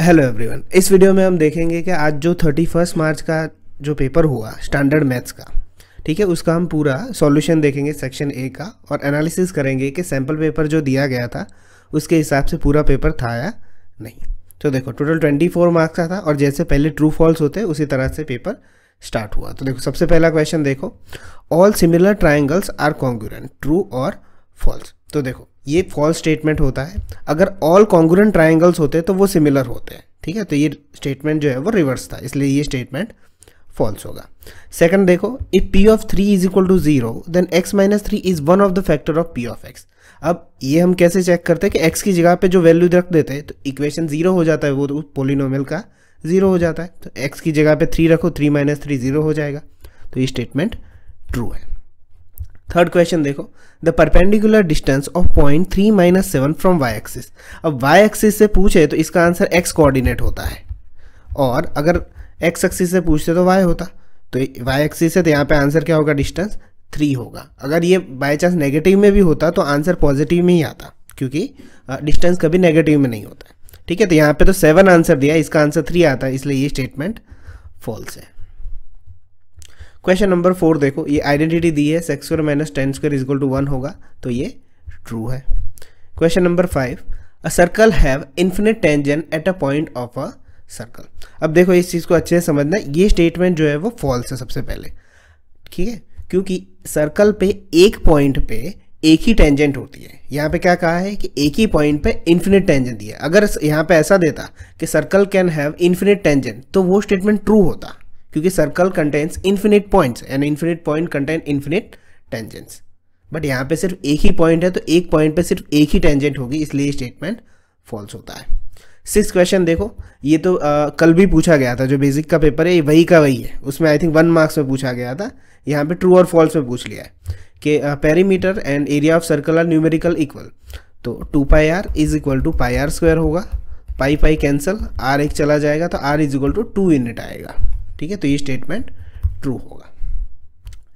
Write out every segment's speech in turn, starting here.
Hello everyone, इस video में हम देखेंगे कि आज जो 31 मार्च का जो पेपर हुआ स्टैंडर्ड मैथ्स का, ठीक है, उसका हम पूरा सॉल्यूशन देखेंगे सेक्शन ए का और एनालिसिस करेंगे कि सैम्पल पेपर जो दिया गया था उसके हिसाब से पूरा पेपर था या नहीं। तो देखो टोटल 24 मार्क्स का था और जैसे पहले ट्रू फॉल्स होते उसी तरह से पेपर स्टार्ट हुआ। तो देखो सबसे पहला क्वेश्चन देखो, all similar triangles are congruent, true और फॉल्स। तो देखो ये फॉल्स स्टेटमेंट होता है, अगर ऑल कॉन्ग्रुएंट ट्राइंगल्स होते तो वो सिमिलर होते हैं, ठीक है। तो ये स्टेटमेंट जो है वो रिवर्स था, इसलिए ये स्टेटमेंट फॉल्स होगा। सेकंड देखो, if p of 3 is equal to 0 then x minus 3 is one of the factor of p of x। अब ये हम कैसे चेक करते हैं कि x की जगह पे जो वैल्यू रख देते हैं तो इक्वेशन 0 हो जाता है, वो तो पोलिनोमियल का 0 हो जाता है। तो x की जगह पे 3 रखो, 3 माइनस 3 0 हो जाएगा। तो ये स्टेटमेंट ट्रू है। थर्ड क्वेश्चन देखो, the perpendicular distance of point 3 minus 7 from y axis. अब वाई एक्सिस से पूछे तो इसका आंसर x कोऑर्डिनेट होता है, और अगर x एक्सिस से पूछते तो y होता। तो y एक्सिस है तो यहाँ पे आंसर क्या होगा, डिस्टेंस 3 होगा। अगर ये बाय चांस नेगेटिव में भी होता तो आंसर पॉजिटिव में ही आता, क्योंकि डिस्टेंस कभी नेगेटिव में नहीं होता है, ठीक है। तो यहाँ पे तो 7 आंसर दिया, इसका आंसर 3 आता है, इसलिए ये स्टेटमेंट फॉल्स है। क्वेश्चन नंबर 4 देखो, ये आइडेंटिटी दी है sec x square minus 10 square is equal to 1 होगा, तो ये ट्रू है। Question number 5, a circle have infinite tangent at a point of a circle. अब देखो इस चीज़ को अच्छे से समझना, ये स्टेटमेंट जो है वो फॉल्स है सबसे पहले, ठीक है, क्योंकि सर्कल पे एक पॉइंट पे एक ही टेंजेंट होती है। यहाँ पे क्या कहा है कि एक ही पॉइंट पे इन्फिनिट टेंजेंट दिया है। अगर यहाँ पे ऐसा देता कि circle can have infinite tangent तो वो स्टेटमेंट ट्रू होता, क्योंकि circle contains infinite points and infinite point contain infinite tangents. But यहाँ पे सिर्फ एक ही पॉइंट है तो एक पॉइंट पे सिर्फ एक ही टेंजेंट होगी, इसलिए स्टेटमेंट फॉल्स होता है। 6 क्वेश्चन देखो, ये तो कल भी पूछा गया था, जो बेसिक का पेपर है वही का वही है, उसमें आई थिंक 1 मार्क्स में पूछा गया था। यहाँ पे ट्रू और फॉल्स में पूछ लिया है कि perimeter and area of circle are numerical equal. तो 2 pi r is equal to pi r square होगा, पाई पाई कैंसिल, आर एक चला जाएगा तो r is equal to 2 unit आएगा, ठीक है। तो ये स्टेटमेंट ट्रू होगा।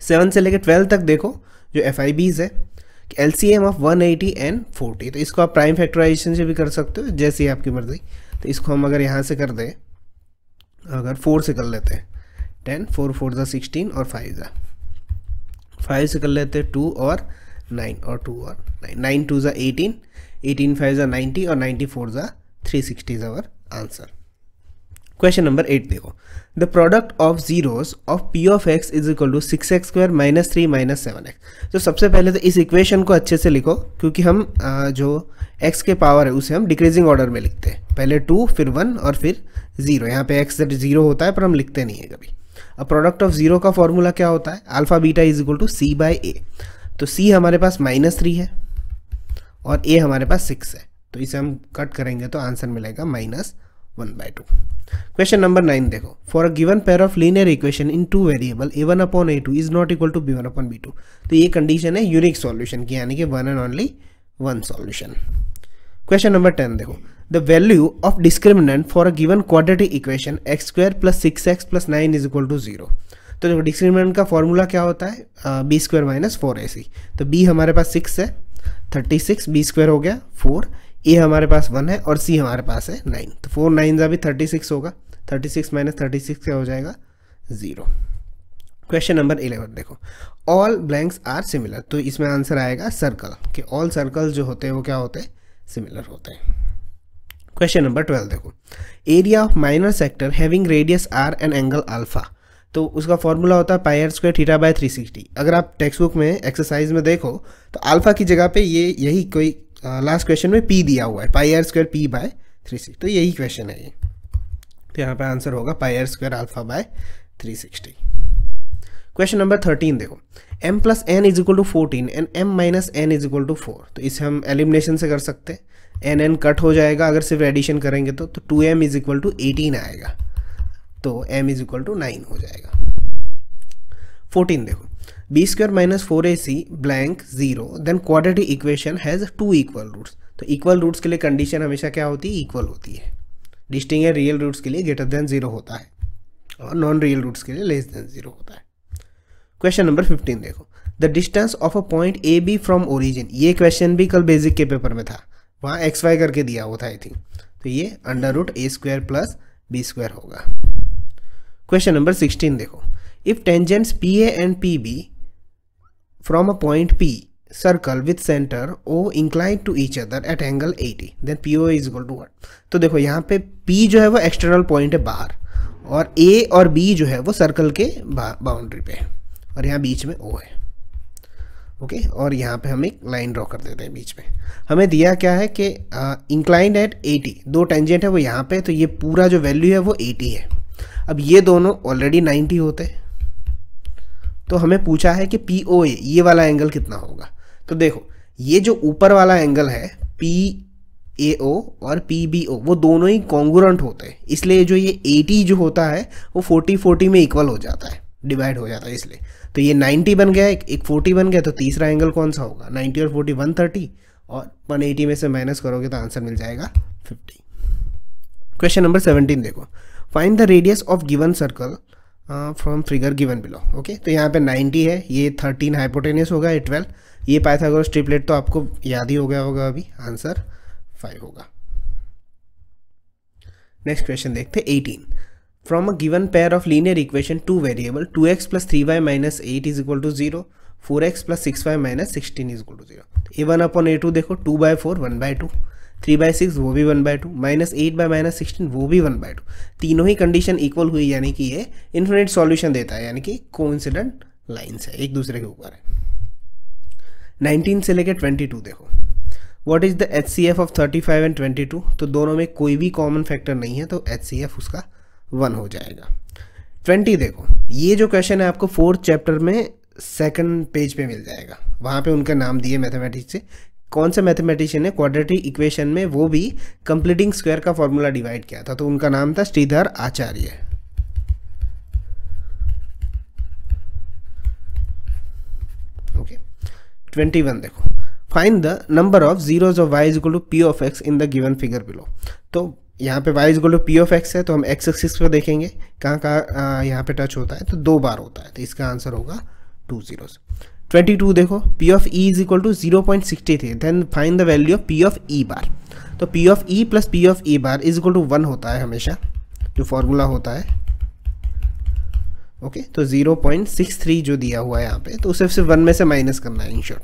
7 से लेकर 12 तक देखो जो FIBs है, LCM ऑफ 180 एंड 40, तो इसको आप प्राइम फैक्टराइजेशन से भी कर सकते हो, जैसे ही आपकी मर्जी। तो इसको हम अगर यहाँ से कर दें, अगर 4 से कर लेते हैं 10, 4 4 ज़ा 16 और 5 ज़ा 5 से कर लेते हैं 2 और 9 और 2 और 9, 9 2 ज़ा 18, 18 5 ज़ा 90 और 94 ज़ा 360 is our answer. Question number 8 देखो, the product of zeros of p of x is equal to 6x square minus 3 minus 7x। तो सबसे पहले तो इस इक्वेशन को अच्छे से लिखो, क्योंकि हम जो x के पावर है उसे हम डिक्रीजिंग ऑर्डर में लिखते हैं, पहले 2 फिर 1 और फिर 0। यहाँ पे x 0 होता है पर हम लिखते नहीं है कभी। अब प्रोडक्ट ऑफ जीरो का फॉर्मूला क्या होता है, alpha beta is equal to c by a। तो c हमारे पास -3 है और a हमारे पास 6 है, तो इसे हम कट करेंगे तो आंसर मिलेगा -1/2। क्वेश्चन नंबर 9 देखो, for a given pair of linear equation in 2 variable a1 upon a2 is not equal to b1 upon b2। तो ये कंडीशन है यूनिक सॉल्यूशन की, यानी कि one and only one solution. Question number 10 देखो, the value of discriminant for a given quadratic equation x square plus 6x plus 9 is equal to 0। तो देखो discriminant का फॉर्मूला क्या होता है, b स्क्वायर माइनस 4ac। तो b हमारे पास 6 है, 36, b स्क्वायर हो गया 4, a हमारे पास 1 है और c हमारे पास है 9। तो 4 9 अभी 36 होगा, 36 माइनस 36 क्या हो जाएगा, 0। क्वेश्चन नंबर 11 देखो, ऑल ब्लैंक्स आर सिमिलर। तो इसमें आंसर आएगा सर्कल, कि ऑल सर्कल जो होते हैं वो क्या होते हैं, सिमिलर होते हैं। क्वेश्चन नंबर 12 देखो, area of minor sector having radius r and angle alpha. तो उसका फॉर्मूला होता है pi r square theta by 360। अगर आप टेक्स्ट बुक में एक्सरसाइज में देखो तो अल्फा की जगह पे ये यही कोई लास्ट क्वेश्चन में p दिया हुआ है, pi r square p bye 360। तो यही क्वेश्चन है ये, तो यहाँ पे आंसर होगा pi r square alpha by 360। Question number 13 देखो, m plus n is equal to 14 and m minus n is equal to 4। तो इसे हम एलिमिनेशन से कर सकते हैं, n कट हो जाएगा अगर सिर्फ एडिशन करेंगे तो 2m इज इक्वल टू 18 आएगा, तो m इज इक्वल टू 9 हो जाएगा। 14 देखो, b square minus 4ac blank 0 then quadratic equation has 2 equal roots. तो इक्वल रूट्स के लिए कंडीशन हमेशा क्या होती है, इक्वल होती है। डिस्टिंक्ट रियल रूट्स के लिए ग्रेटर देन 0 होता है और नॉन रियल रूट्स के लिए लेस देन 0 होता है। क्वेश्चन नंबर 15 देखो, the distance of a point A B from origin. ये क्वेश्चन भी कल बेसिक के पेपर में था, वहाँ XY करके दिया हुआ था आई थिंक। तो ये √a² प्लस b² होगा। क्वेश्चन नंबर 16 देखो, if tangents PA and PB from a point P circle with centre O inclined to each other at angle 80 then PO is equal to what. तो देखो यहाँ पे P जो है वो external point है बाहर, और A और B जो है वो सर्कल के बाउंड्री पे है, और यहाँ बीच में O है। ओके, और यहाँ पे हम एक लाइन ड्रॉ कर देते हैं बीच में। हमें दिया क्या है कि इंक्लाइंड एट 80, दो टेंजेंट है वो यहाँ पे, तो ये पूरा जो वैल्यू है वो 80 है। अब ये दोनों ऑलरेडी 90 होते हैं, तो हमें पूछा है कि POA ये वाला एंगल कितना होगा। तो देखो ये जो ऊपर वाला एंगल है PAO और PBO वो दोनों ही कॉन्ग्रुएंट होते हैं, इसलिए जो ये 80 जो होता है वो 40-40 में इक्वल हो जाता है, डिवाइड हो जाता है इसलिए। तो ये 90 बन गया, एक 40 बन गया, तो तीसरा एंगल कौन सा होगा? 90 और 40 130, और 180 में से माइनस करोगे तो आंसर मिल जाएगा 50। क्वेश्चन नंबर 17 देखो, find the radius of given circle from figure given below. Okay, तो यहाँ पे 90 है, ये 13 हाइपोटेनियस होगा, ये 12, ये पाइथागोरस ट्रिपलेट तो आपको याद ही हो गया होगा, अभी आंसर 5 होगा। नेक्स्ट क्वेश्चन देखते हैं 18, from a given pair of linear equation two variable 2x + 3y - 8 is equal to 0, 4x + 6y - 16 is equal to 0। A1/A2 देखो 2/4 1/2, 3/6 वो भी 1/2, -8 - -16 वो भी 1/2, तीनों ही कंडीशन इक्वल हुई, यानी कि ये इन्फिनिट सॉल्यूशन देता है, यानी कि कोइंसिडेंट लाइंस है, एक दूसरे के ऊपर है। 19 से लेकर 22 देखो, what is the HCF of 35 and 22। तो दोनों में कोई भी कॉमन फैक्टर नहीं है, तो HCF उसका 1 हो जाएगा। 20 देखो, ये जो क्वेश्चन है आपको 4th चैप्टर में 2nd पेज पे मिल जाएगा, वहाँ पे उनका नाम दिए मैथमेटिक्स से, कौन से मैथमेटिशियन ने क्वाड्रेटिक इक्वेशन में वो भी कंप्लीटिंग स्क्वायर का फॉर्मूला डिवाइड किया था, तो उनका नाम था श्रीधर आचार्य। ओके, 21 देखो, find the number of zeros of y is equal to P of x in the given figure below. तो यहाँ पे y is equal to P of x है, तो हम x एक्सिस पे देखेंगे कहाँ कहाँ यहाँ पे टच होता है, तो 2 बार होता है, तो इसका आंसर होगा 2 zeros। 22 देखो, P of E is equal to 0.63, then find the value of P of E bar. तो P of E plus P of E bar is equal to 1 होता है हमेशा, जो फॉर्मूला होता है। ओके, तो 0.63 जो दिया हुआ है यहाँ पे, तो उसे सिर्फ 1 में से माइनस करना है इन शॉर्ट,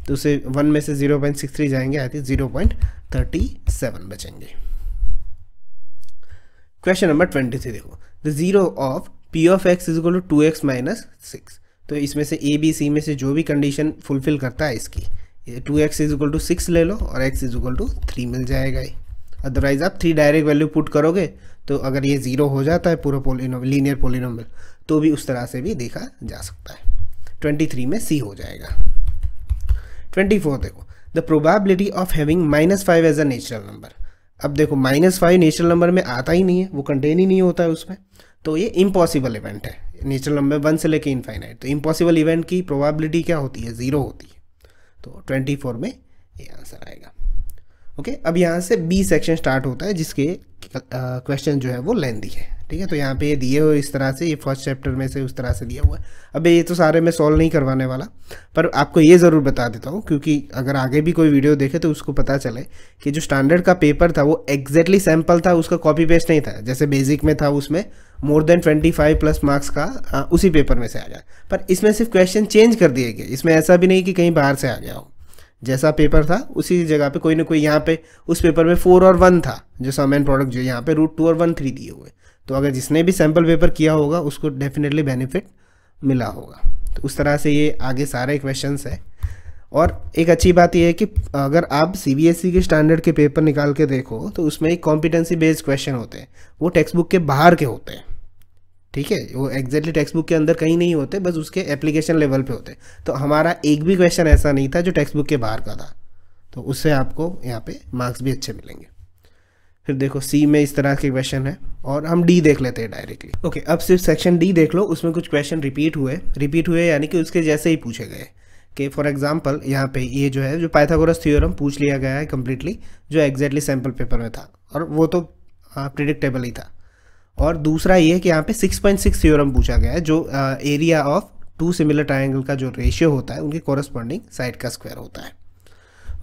तो उसे 1 में से 0.63 जाएंगे, आई थिंक 0.37 बचेंगे। क्वेश्चन नंबर 23 देखो, the zero of P of x is equal to 2x - 6। तो इसमें से A B C में से जो भी कंडीशन फुलफिल करता है इसकी, 2x इज इक्वल टू 6 ले लो और x इज इक्वल टू 3 मिल जाएगा ही। अदरवाइज आप 3 डायरेक्ट वैल्यू पुट करोगे, तो अगर ये 0 हो जाता है पूरा लीनियर पोलिनोमियल, तो भी उस तरह से भी देखा जा सकता है। 23 में C हो जाएगा। 24 देखो, the probability of having -5 as a natural number. अब देखो -5 नेचुरल नंबर में आता ही नहीं है, वो कंटेन ही नहीं होता है उसमें, तो ये इम्पॉसिबल इवेंट है। नेचुरल नंबर 1 से लेके इनफाइनाइट, तो इम्पॉसिबल इवेंट की प्रोबेबिलिटी क्या होती है? 0 होती है। तो 24 में ये आंसर आएगा। ओके, अब यहाँ से B सेक्शन स्टार्ट होता है, जिसके क्वेश्चन जो है वो लेंथी है। ठीक है, तो यहाँ पे दिए हुए इस तरह से, ये फर्स्ट चैप्टर में से उस तरह से दिया हुआ है। अब ये तो सारे मैं सॉल्व नहीं करवाने वाला, पर आपको ये ज़रूर बता देता हूँ, क्योंकि अगर आगे भी कोई वीडियो देखे तो उसको पता चले कि जो स्टैंडर्ड का पेपर था वो एग्जैक्टली सैम्पल था, उसका कॉपी पेस्ट नहीं था। जैसे बेसिक में था, उसमें मोर देन 25+ मार्क्स का उसी पेपर में से आ जाए, पर इसमें सिर्फ क्वेश्चन चेंज कर दिए गए। इसमें ऐसा भी नहीं कि कहीं बाहर से आ गया हो, जैसा पेपर था उसी जगह पे कोई ना कोई, यहाँ पे उस पेपर में 4 और 1 था, जो सम एंड प्रोडक्ट जो यहाँ पे √2 और 1 3 दिए हुए। तो अगर जिसने भी सैम्पल पेपर किया होगा उसको डेफिनेटली बेनिफिट मिला होगा। तो उस तरह से ये आगे सारे क्वेश्चंस है। और एक अच्छी बात यह है कि अगर आप CBSE के स्टैंडर्ड के पेपर निकाल के देखो, तो उसमें एक कॉम्पिटेंसी बेस्ड क्वेश्चन होते हैं, वो टेक्स्ट बुक के बाहर के होते हैं। ठीक है, वो एग्जैक्टली टेक्स्ट बुक के अंदर कहीं नहीं होते, बस उसके एप्लीकेशन लेवल पे होते। तो हमारा एक भी क्वेश्चन ऐसा नहीं था जो टेक्स्ट बुक के बाहर का था, तो उससे आपको यहाँ पे मार्क्स भी अच्छे मिलेंगे। फिर देखो C में इस तरह के क्वेश्चन है, और हम D देख लेते हैं डायरेक्टली। ओके, अब सिर्फ सेक्शन D देख लो, उसमें कुछ क्वेश्चन रिपीट हुए यानी कि उसके जैसे ही पूछे गए। कि फॉर एग्जांपल यहाँ पे ये जो है, जो पाइथागोरस थ्योरम पूछ लिया गया है कम्प्लीटली, जो एग्जैक्टली सैम्पल पेपर में था, और वो तो प्रिडिक्टेबल ही था। और दूसरा ये कि यहाँ पे 6.6 थ्योरम पूछा गया है, जो एरिया ऑफ 2 सिमिलर ट्राइंगल का जो रेशियो होता है उनके कॉरस्पॉन्डिंग साइड का स्क्वायर होता है।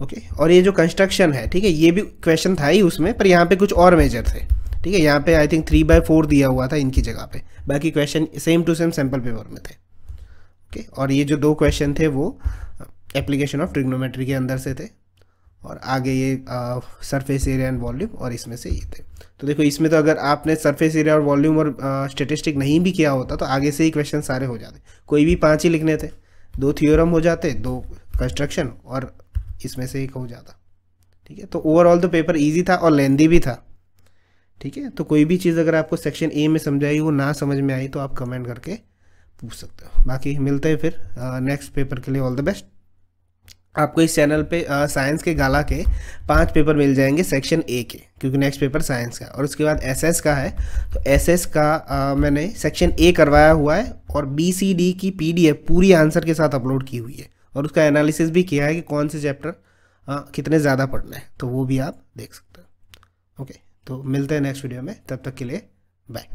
ओके, और ये जो कंस्ट्रक्शन है, ठीक है, ये भी क्वेश्चन था ही उसमें, पर यहाँ पे कुछ और मेजर थे, ठीक है, यहाँ पे आई थिंक 3/4 दिया हुआ था इनकी जगह पे, बाकी question same to same sample paper में थे। ओके, और ये जो 2 क्वेश्चन थे वो एप्लीकेशन ऑफ ट्रिग्नोमेट्री के अंदर से थे, और आगे ये सरफेस एरिया एंड वॉल्यूम, और इसमें से ये थे। तो देखो इसमें तो अगर आपने सरफेस एरिया और वॉल्यूम और स्टेटिस्टिक नहीं भी किया होता तो आगे से ही क्वेश्चन सारे हो जाते, कोई भी 5 ही लिखने थे, 2 थ्योरम हो जाते, 2 कंस्ट्रक्शन, और इसमें से एक हो जाता, ठीक है। तो ओवरऑल तो पेपर ईजी था और लेंदी भी था, ठीक है। तो कोई भी चीज़ अगर आपको सेक्शन ए में समझाई वो ना समझ में आई तो आप कमेंट करके पूछ सकते हो। बाकी मिलते हैं फिर नेक्स्ट पेपर के लिए, ऑल द बेस्ट। आपको इस चैनल पे साइंस के गाला के 5 पेपर मिल जाएंगे सेक्शन ए के, क्योंकि नेक्स्ट पेपर साइंस का, और उसके बाद एसएस का है। तो एसएस का मैंने सेक्शन ए करवाया हुआ है, और बीसीडी की पीडीएफ पूरी आंसर के साथ अपलोड की हुई है, और उसका एनालिसिस भी किया है कि कौन से चैप्टर कितने ज़्यादा पढ़ना है, तो वो भी आप देख सकते हो। ओके, तो मिलते हैं नेक्स्ट वीडियो में, तब तक के लिए बाय।